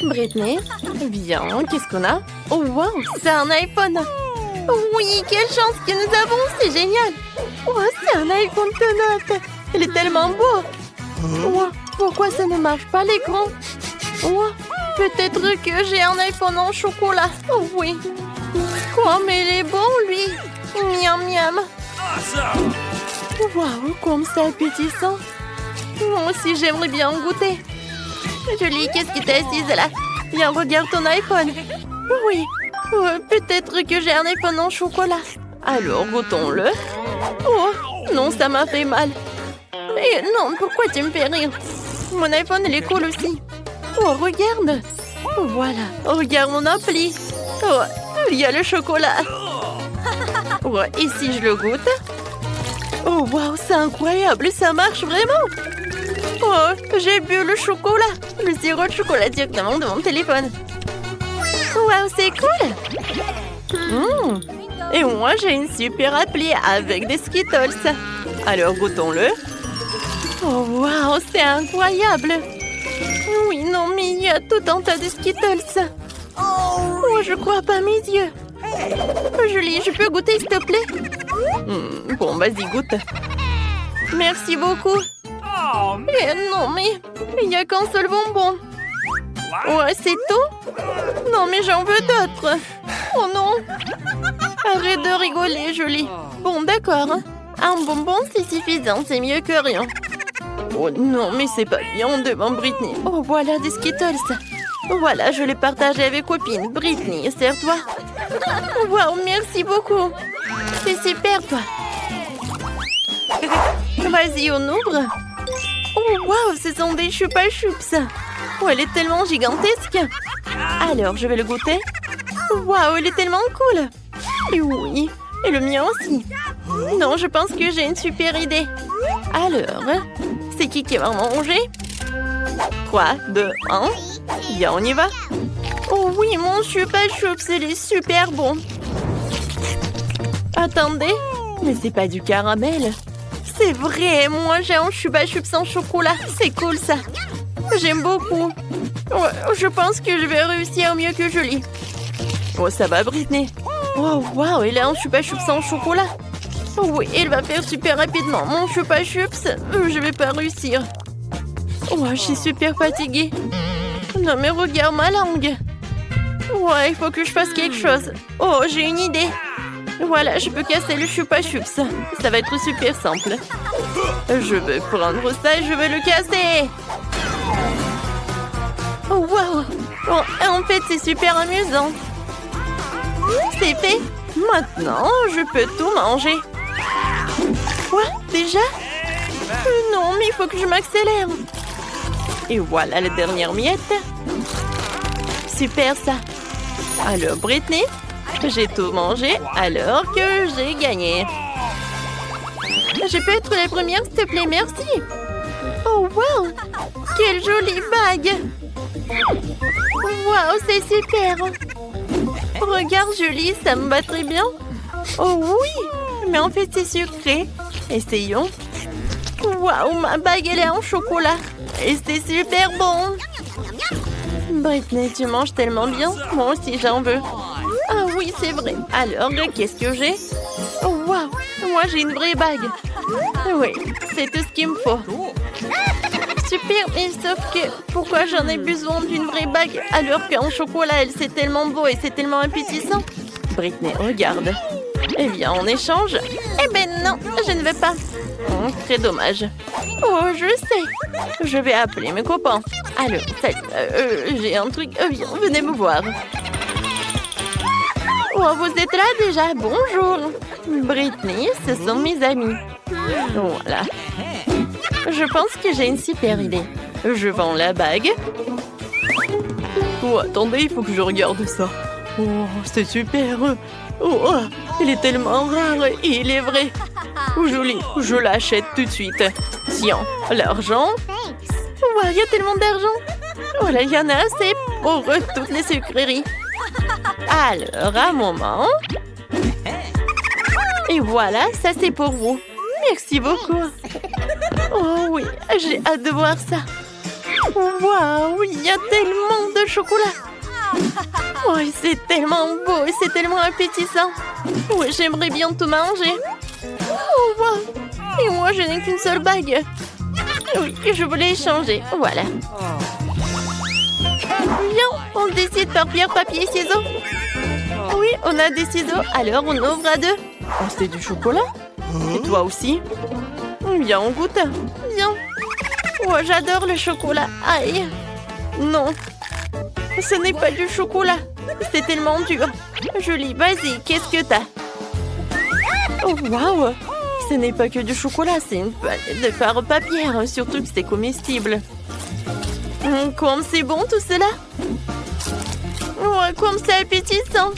Britney, bien, qu'est-ce qu'on a? Oh, wow, c'est un iPhone. Oui, quelle chance que nous avons, c'est génial. Oh, c'est un iPhone de 9. Il est tellement beau. Oh, pourquoi ça ne marche pas l'écran? Oh, peut-être que j'ai un iPhone en chocolat. Oh oui. Quoi, mais il est bon, lui. Miam, miam. Waouh, comme c'est appétissant. Moi aussi, j'aimerais bien en goûter. Julie, qu'est-ce qui t'es assise là? Viens, regarde ton iPhone. Oui, peut-être que j'ai un iPhone en chocolat. Alors, goûtons-le. Oh, non, ça m'a fait mal. Et non, pourquoi tu me fais rire? Mon iPhone, il est cool aussi. Oh, regarde. Voilà, regarde mon appli. Oh, il y a le chocolat. Oh, et si je le goûte? Oh, waouh, c'est incroyable, ça marche vraiment. Oh, j'ai bu le chocolat. Le sirop de chocolat directement de mon téléphone. Waouh, c'est cool. Et moi, j'ai une super appli avec des Skittles. Alors, goûtons-le. Oh, waouh, c'est incroyable. Oui, non, mais il y a tout un tas de Skittles. Oh, je crois pas mes yeux. Julie, je peux goûter, s'il te plaît? Bon, vas-y, goûte. Merci beaucoup. Non, mais il n'y a qu'un seul bonbon. Ouais, c'est tout? Non, mais j'en veux d'autres. Oh non. Arrête de rigoler, Julie. Bon, d'accord. Un bonbon, c'est suffisant. C'est mieux que rien. Oh non, mais c'est pas bien devant Britney. Oh, voilà des Skittles. Voilà, je les partage avec copine. Britney, sers-toi. Waouh, merci beaucoup. C'est super, toi. Vas-y, on ouvre. Oh, waouh, ce sont des Chupa Chups. Oh, elle est tellement gigantesque. Alors, je vais le goûter. Waouh, elle est tellement cool. Et oui, et le mien aussi. Non, je pense que j'ai une super idée. Alors, c'est qui va manger? 3, 2, 1. Bien, on y va. Oh oui, mon Chupa Chups, il est super bon. Attendez, mais c'est pas du caramel. C'est vrai, moi j'ai un Chupa Chups en chocolat. C'est cool ça. J'aime beaucoup. Ouais, je pense que je vais réussir mieux que Julie. Oh, ça va, Britney. Oh, waouh, il a un Chupa Chups en chocolat. Oh, oui, il va faire super rapidement. Mon Chupa Chups, je vais pas réussir. Oh, je suis super fatiguée. Non, mais regarde ma langue. Ouais, il faut que je fasse quelque chose. Oh, j'ai une idée. Voilà, je peux casser le Chupa Chups. Ça va être super simple. Je vais prendre ça et je vais le casser. Oh, wow. Bon, en fait, c'est super amusant. C'est fait. Maintenant, je peux tout manger. Quoi? Déjà? Non, mais il faut que je m'accélère. Et voilà la dernière miette. Super ça. Alors, Britney, j'ai tout mangé alors que j'ai gagné. Je peux être la première, s'il te plaît, merci. Oh, wow! Quelle jolie bague! Wow, c'est super! Regarde, Julie, ça me va très bien. Oh oui! Mais en fait, c'est sucré. Essayons. Wow, ma bague, elle est en chocolat. Et c'est super bon! Britney, tu manges tellement bien. Moi aussi, j'en veux. Ah oui, c'est vrai. Alors, qu'est-ce que j'ai? Oh, wow! Moi, j'ai une vraie bague. Oui, c'est tout ce qu'il me faut. Super, mais sauf que pourquoi j'en ai besoin d'une vraie bague alors qu'en chocolat, elle c'est tellement beau et c'est tellement appétissant? Britney, regarde. Eh bien, en échange... Eh ben non, je ne veux pas. Très dommage. Oh, je sais. Je vais appeler mes copains. Alors, j'ai un truc. Viens, venez me voir. Oh, vous êtes là déjà? Bonjour. Britney, ce sont mes amis. Voilà. Je pense que j'ai une super idée. Je vends la bague. Oh, attendez, il faut que je regarde ça. Oh, c'est super. Oh, il est tellement rare et il est vrai. Joli, je l'achète tout de suite. Tiens, l'argent. Oh, il y a tellement d'argent. Voilà, il y en a assez pour toutes les sucreries. Alors, un moment. Et voilà, ça c'est pour vous. Merci beaucoup. Oh oui, j'ai hâte de voir ça. Waouh, il y a tellement de chocolat. Oh, c'est tellement beau et c'est tellement appétissant. Oui, j'aimerais bien tout manger. Oh, wow. Et moi, je n'ai qu'une seule bague. Oui, je voulais échanger. Voilà. Bien, on décide par pierre, papier, ciseaux. Oui, on a des ciseaux, alors on ouvre à deux. Oh, c'est du chocolat. Et toi aussi? Bien, on goûte. Bien. Oh, j'adore le chocolat. Aïe. Non. Ce n'est pas du chocolat. C'est tellement dur. Julie, vas-y, qu'est-ce que t'as? Oh, waouh. Ce n'est pas que du chocolat, c'est une palette de fard papier. Surtout que c'est comestible. Comme c'est bon tout cela. Oh, comme c'est appétissant.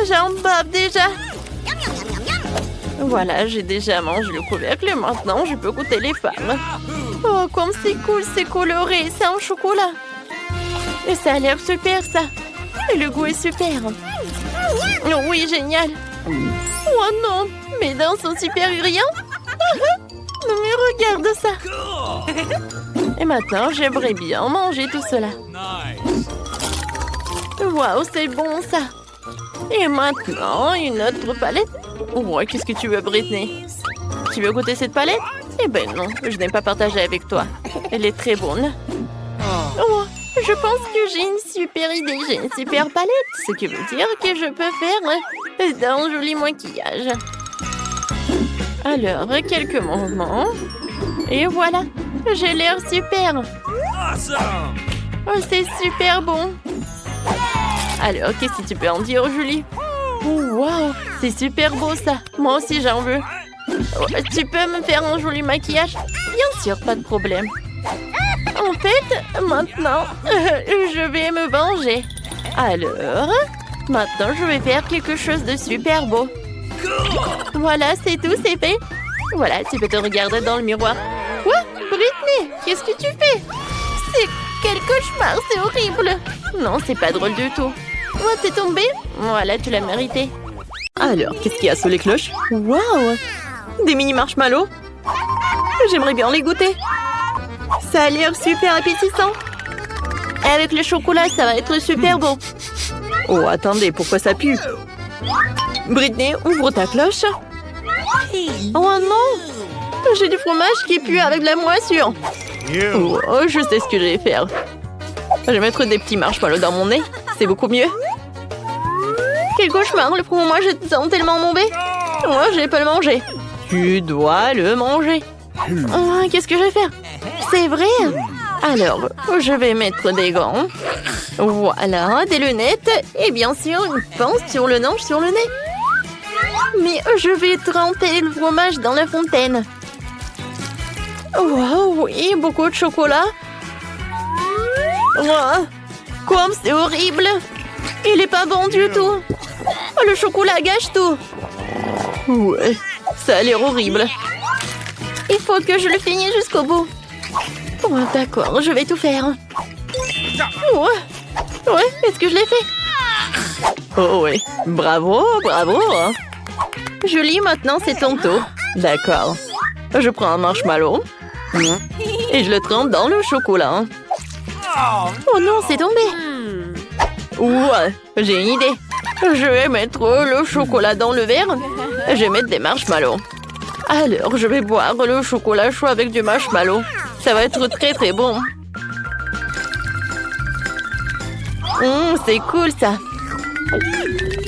J'en bave déjà. Voilà, j'ai déjà mangé le couvercle. Maintenant, je peux goûter les femmes. Oh, comme c'est cool, c'est coloré. C'est en chocolat. Et ça a l'air super, ça. Et le goût est super. Oh, oui, génial. Oh non, mes dents sont super brillantes. Non, mais regarde ça. Et maintenant, j'aimerais bien manger tout cela. Waouh, c'est bon, ça. Et maintenant, une autre palette. Oh, qu'est-ce que tu veux, Britney? Tu veux goûter cette palette? Eh ben non, je n'ai pas partagé avec toi. Elle est très bonne. Oh, je pense que j'ai une super idée. J'ai une super palette. Ce qui veut dire que je peux faire d'un joli maquillage. Alors, quelques mouvements. Et voilà. J'ai l'air super. Oh, c'est super bon. Alors, qu'est-ce que tu peux en dire, Julie? Oh, waouh, c'est super beau, ça. Moi aussi, j'en veux. Oh, tu peux me faire un joli maquillage? Bien sûr, pas de problème. En fait, maintenant, je vais me venger. Alors, maintenant, je vais faire quelque chose de super beau. Voilà, c'est tout, c'est fait. Voilà, tu peux te regarder dans le miroir. Quoi? Britney, qu'est-ce que tu fais? C'est quel cauchemar, c'est horrible. Non, c'est pas drôle du tout. Oh, t'es tombée? Voilà, tu l'as mérité. Alors, qu'est-ce qu'il y a sous les cloches? Waouh! Des mini marshmallows? J'aimerais bien les goûter. Ça a l'air super appétissant. Avec le chocolat, ça va être super bon. Oh, attendez, pourquoi ça pue? Britney, ouvre ta cloche. Oh non! J'ai du fromage qui pue avec de la moisson. Oh, je sais ce que je vais faire. Je vais mettre des petits marshmallows dans mon nez. C'est beaucoup mieux. Quel cauchemar, le fromage est tellement mauvais. Moi, je vais pas le manger. Tu dois le manger. Oh, qu'est-ce que je vais faire? C'est vrai? Alors, je vais mettre des gants. Voilà, des lunettes. Et bien sûr, une pince sur le nez, sur le nez. Mais je vais tremper le fromage dans la fontaine. Wow, oui, beaucoup de chocolat. Wow, comme c'est horrible. Il est pas bon du tout. Oh, le chocolat gâche tout. Ouais, ça a l'air horrible. Il faut que je le finisse jusqu'au bout. Oh, d'accord, je vais tout faire. Ouais, est-ce que je l'ai fait? Oh oui, bravo, bravo. Julie, maintenant c'est ton tour. D'accord. Je prends un marshmallow. Et je le trempe dans le chocolat. Oh non, c'est tombé. Ouais, j'ai une idée. Je vais mettre le chocolat dans le verre. Je vais mettre des marshmallows. Alors, je vais boire le chocolat chaud avec du marshmallow. Ça va être très très bon. C'est cool ça.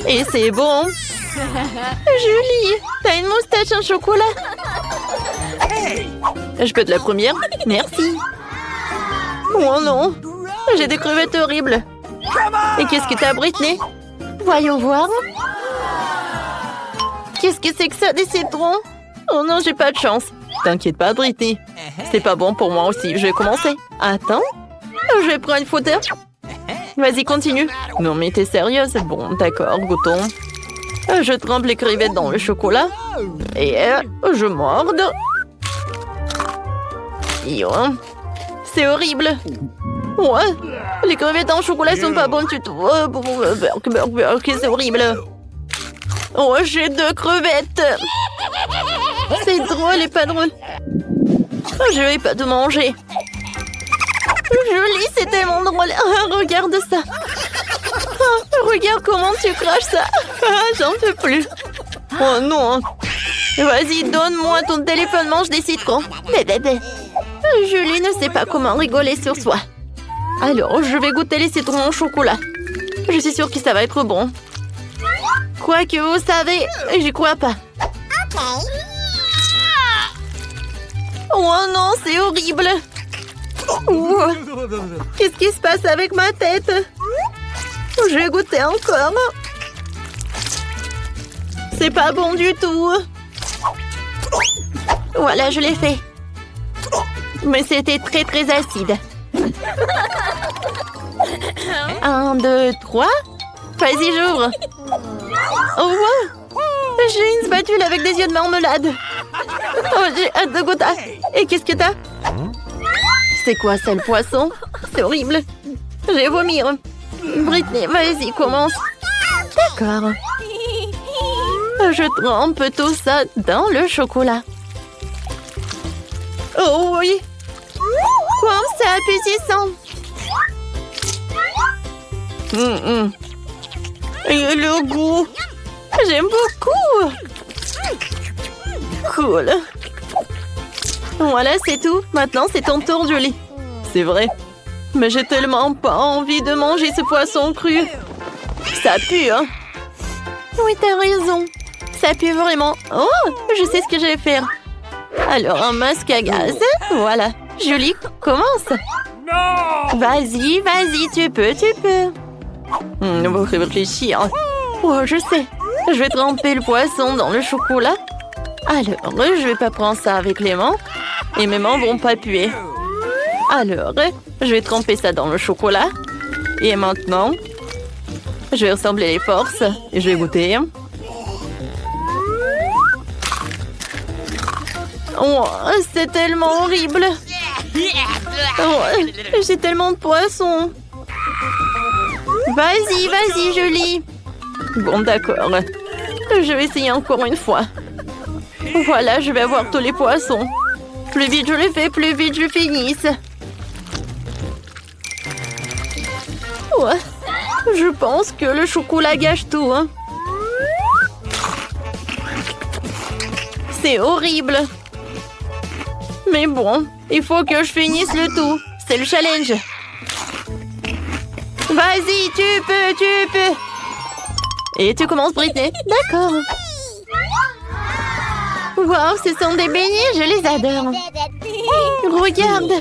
Et c'est bon. Julie, t'as une moustache en chocolat. Je peux être la première? Merci. Oh non, j'ai des crevettes horribles. Et qu'est-ce que t'as, Britney? Voyons voir. Qu'est-ce que c'est que ça, des citrons? Oh non, j'ai pas de chance. T'inquiète pas, Britney. C'est pas bon pour moi aussi. Je vais commencer. Attends. Je vais prendre une photo. Vas-y, continue. Non, mais t'es sérieuse? Bon, d'accord, goûtons. Je trempe les crevettes dans le chocolat. Et je morde. C'est horrible. Ouais, les crevettes en chocolat sont pas bonnes du tout. C'est horrible. Oh, j'ai 2 crevettes. C'est drôle et pas drôle. Je vais pas te manger. Joli, c'est tellement drôle. Regarde ça. Regarde comment tu craches ça. J'en peux plus. Oh non. Vas-y, donne-moi ton téléphone, mange des citrons. Bébé. Julie ne sait pas comment rigoler sur soi. Alors, je vais goûter les citrons au chocolat. Je suis sûre que ça va être bon. Quoi que vous savez, j'y crois pas. Oh non, c'est horrible. Qu'est-ce qui se passe avec ma tête? Je vais goûter encore. C'est pas bon du tout. Voilà, je l'ai fait. Mais c'était très très acide. 1, 2, 3. Vas-y, j'ouvre. Oh, wow. J'ai une spatule avec des yeux de marmelade. Oh, j'ai hâte de goûter. Et qu'est-ce que t'as? C'est quoi ça, le poisson? C'est horrible. Je vais vomir. Britney, vas-y, commence. D'accord. Je trempe tout ça dans le chocolat. Oh oui. Quoi, c'est appétissant. Et le goût. J'aime beaucoup. Cool. Voilà, c'est tout. Maintenant, c'est ton tour, Julie. C'est vrai. Mais j'ai tellement pas envie de manger ce poisson cru. Ça pue, hein? Oui, t'as raison. Ça pue vraiment. Oh, je sais ce que je vais faire. Alors, un masque à gaz. Voilà. Julie, commence. Vas-y, vas-y, tu peux. On va réfléchir. Oh, je sais. Je vais tremper le poisson dans le chocolat. Alors, je vais pas prendre ça avec les mains. Et mes mains vont pas puer. Alors, je vais tremper ça dans le chocolat. Et maintenant, je vais rassembler les forces. Et je vais goûter. Oh, c'est tellement horrible. Oh, j'ai tellement de poissons. Vas-y, vas-y, Julie. Bon, d'accord. Je vais essayer encore une fois. Voilà, je vais avoir tous les poissons. Plus vite je le fais, plus vite je finisse. Ouais, je pense que le chocolat gâche tout. Hein. C'est horrible. Mais bon, il faut que je finisse le tout. C'est le challenge. Vas-y, tu peux. Et tu commences, Britney. D'accord. Wow, ce sont des beignets, je les adore. Regarde.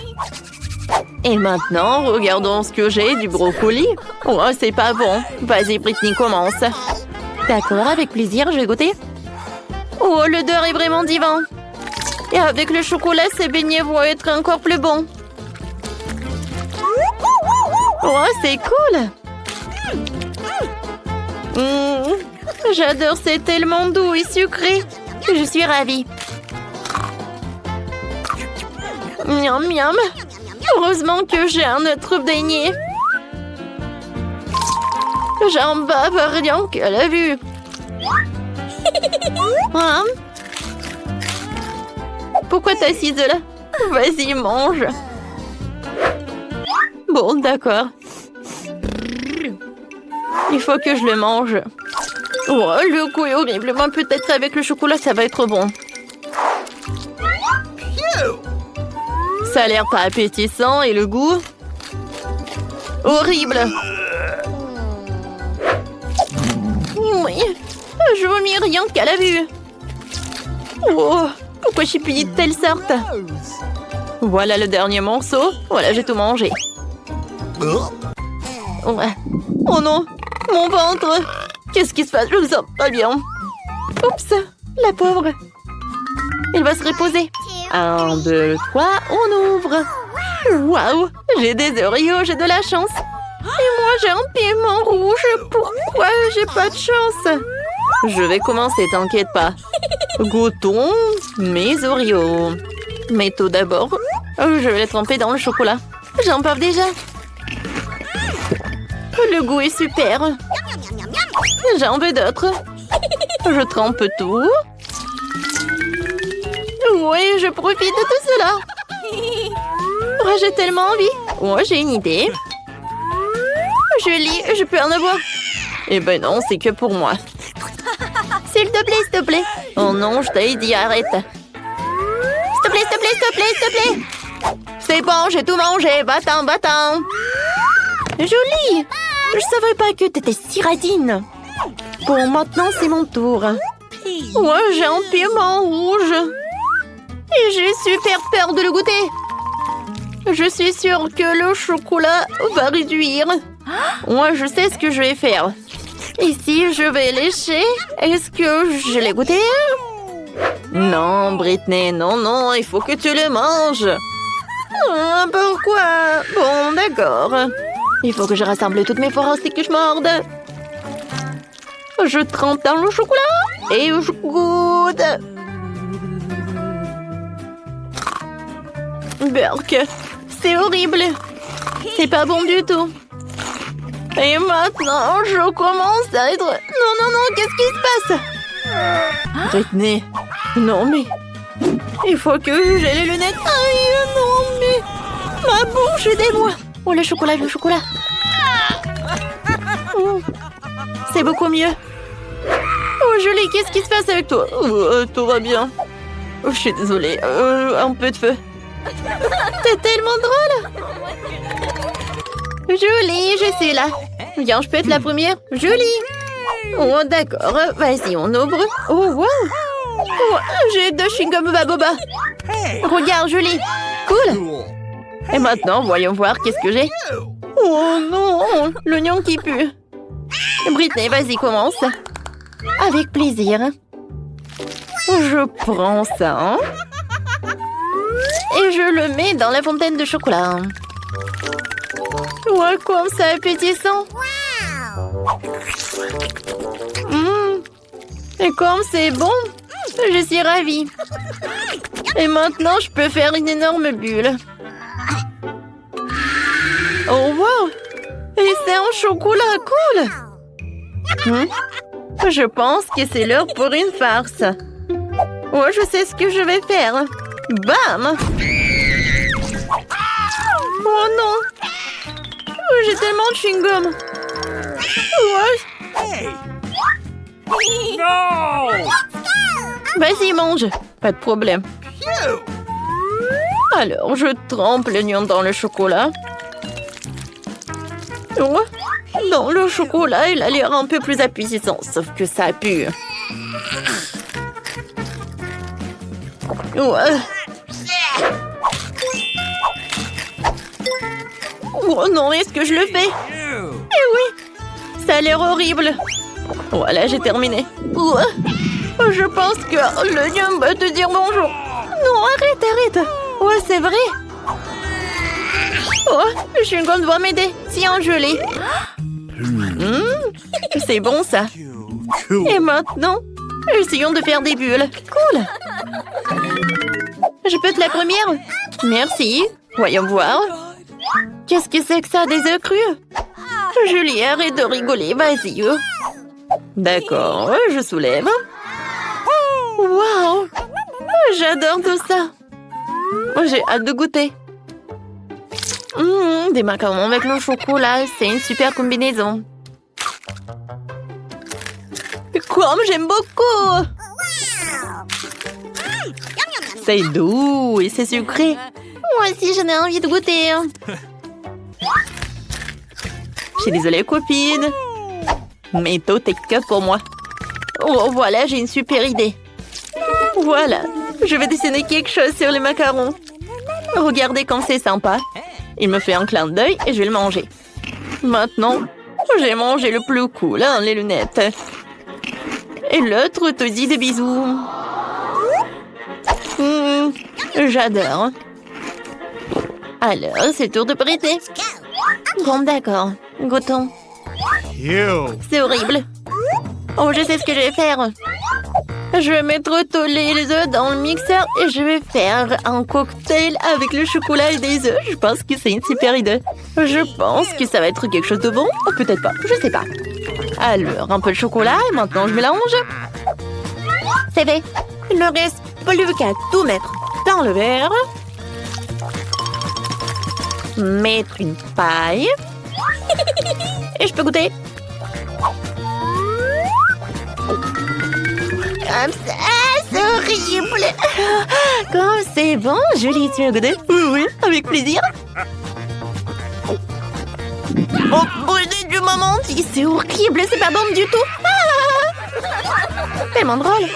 Et maintenant, regardons ce que j'ai du brocoli. Oh, c'est pas bon. Vas-y, Britney, commence. D'accord, avec plaisir, je vais goûter. Oh, l'odeur est vraiment divin. Et avec le chocolat, ces beignets vont être encore plus bons. Oh, c'est cool. J'adore, c'est tellement doux et sucré. Je suis ravie. Miam, miam. Heureusement que j'ai un autre beignet. J'en bave rien qu'à la vue. Hein? Pourquoi t'es assise là? Vas-y, mange. Bon, d'accord. Il faut que je le mange. Oh, le goût est horrible. Moi, peut-être avec le chocolat, ça va être bon. Ça a l'air pas appétissant et le goût... horrible. Oui, je vomis rien qu'à la vue. Oh, pourquoi j'ai puni de telle sorte? Voilà le dernier morceau. Voilà, j'ai tout mangé. Ouais. Oh non, mon ventre. Qu'est-ce qui se passe? Je me sens pas bien. Oups, la pauvre. Elle va se reposer. 1, 2, 3, on ouvre. Waouh, j'ai des Oreos, j'ai de la chance. Et moi, j'ai un piment rouge. Pourquoi j'ai pas de chance? Je vais commencer, t'inquiète pas. Goûtons mes Oreos. Mais tout d'abord, je vais les tremper dans le chocolat. J'en bave déjà. Le goût est super. J'en veux d'autres. Je trempe tout. Oui, je profite de tout cela. Oh, j'ai tellement envie. Oh, j'ai une idée. Julie, je peux en avoir? Eh ben non, c'est que pour moi. S'il te plaît, s'il te plaît. Oh non, je t'ai dit arrête. S'il te plaît, s'il te plaît, s'il te plaît, s'il te plaît. C'est bon, j'ai tout mangé. Va-t'en, va-t'en. Julie, je savais pas que t'étais si radine. Bon, maintenant, c'est mon tour. Ouais, j'ai un piment rouge. Et j'ai super peur de le goûter. Je suis sûre que le chocolat va réduire. Moi, je sais ce que je vais faire. Ici, je vais lécher. Est-ce que je l'ai goûté? Non, Britney, non, non, il faut que tu le manges. Pourquoi? Bon, d'accord. Il faut que je rassemble toutes mes forces et que je morde. Je trempe dans le chocolat et je goûte. Burk, c'est horrible. C'est pas bon du tout. Et maintenant, je commence à être... Non, non, non, qu'est-ce qui se passe? Britney, non mais... Il faut que j'ai les lunettes. Aïe, non mais... Ma bouche est des mois. Oh, le chocolat, le chocolat. C'est beaucoup mieux. Oh, Julie, qu'est-ce qui se passe avec toi? Tout va bien. Je suis désolée. Un peu de feu. C'est tellement drôle. Julie, je suis là. Viens, je peux être la première. Julie. Oh, d'accord. Vas-y, on ouvre. Oh, wow. Oh, j'ai 2 chewing-gums Baboba. Regarde, Julie. Cool. Et maintenant, voyons voir qu'est-ce que j'ai. Oh non, l'oignon qui pue. Britney, vas-y, commence. Avec plaisir. Je prends ça. Hein, et je le mets dans la fontaine de chocolat. Ouais, comme ça, appétissant. Et comme c'est bon, je suis ravie. Et maintenant, je peux faire une énorme bulle. Oh, wow! Et c'est un chocolat cool! Je pense que c'est l'heure pour une farce. Oh, je sais ce que je vais faire. Bam! Oh non! Oh, j'ai tellement de chewing-gum. Ouais. No! Vas-y, mange. Pas de problème. Alors, je trempe l'oignon dans le chocolat. Oh, dans le chocolat, il a l'air un peu plus appétissant, sauf que ça pue. Ouais. Oh non, est-ce que je le fais? Eh oui, ça a l'air horrible. Voilà, j'ai terminé. Ouais. Je pense que l'oignon va te dire bonjour. Non, arrête, arrête. Ouais, c'est vrai. Oh, le chewing-gum doit m'aider. Tiens, je l'ai. C'est bon, ça. Et maintenant, essayons de faire des bulles. Cool. Je peux être la première? Merci. Voyons voir. Qu'est-ce que c'est que ça, des œufs crus? Julie, arrête de rigoler, vas-y. D'accord, je soulève. Waouh! J'adore tout ça. J'ai hâte de goûter. Des macarons avec le chocolat, c'est une super combinaison. Comme j'aime beaucoup! C'est doux et c'est sucré. Moi aussi, j'en ai envie de goûter. Je suis désolée, copine. Mais tout est que pour moi. Oh, voilà, j'ai une super idée. Voilà, je vais dessiner quelque chose sur les macarons. Regardez comme c'est sympa. Il me fait un clin d'œil et je vais le manger. Maintenant, j'ai mangé le plus cool, hein, les lunettes. Et l'autre te dit des bisous. J'adore. Alors, c'est tour de Britney. Bon, d'accord. Goûtons. C'est horrible. Oh, je sais ce que je vais faire. Je vais mettre tous les œufs dans le mixeur et je vais faire un cocktail avec le chocolat et des œufs. Je pense que c'est une super idée. Je pense que ça va être quelque chose de bon. Ou peut-être pas, je sais pas. Alors, un peu de chocolat et maintenant je mélange. C'est fait. Il ne reste plus qu'à tout mettre dans le verre. mettre une paille. Et je peux goûter. Comme ça, c'est horrible. Comme c'est bon, Julie, tu veux goûter? Oui, avec plaisir. Oh, brûlé du moment entier, c'est horrible, c'est pas bon du tout. Ah, tellement drôle.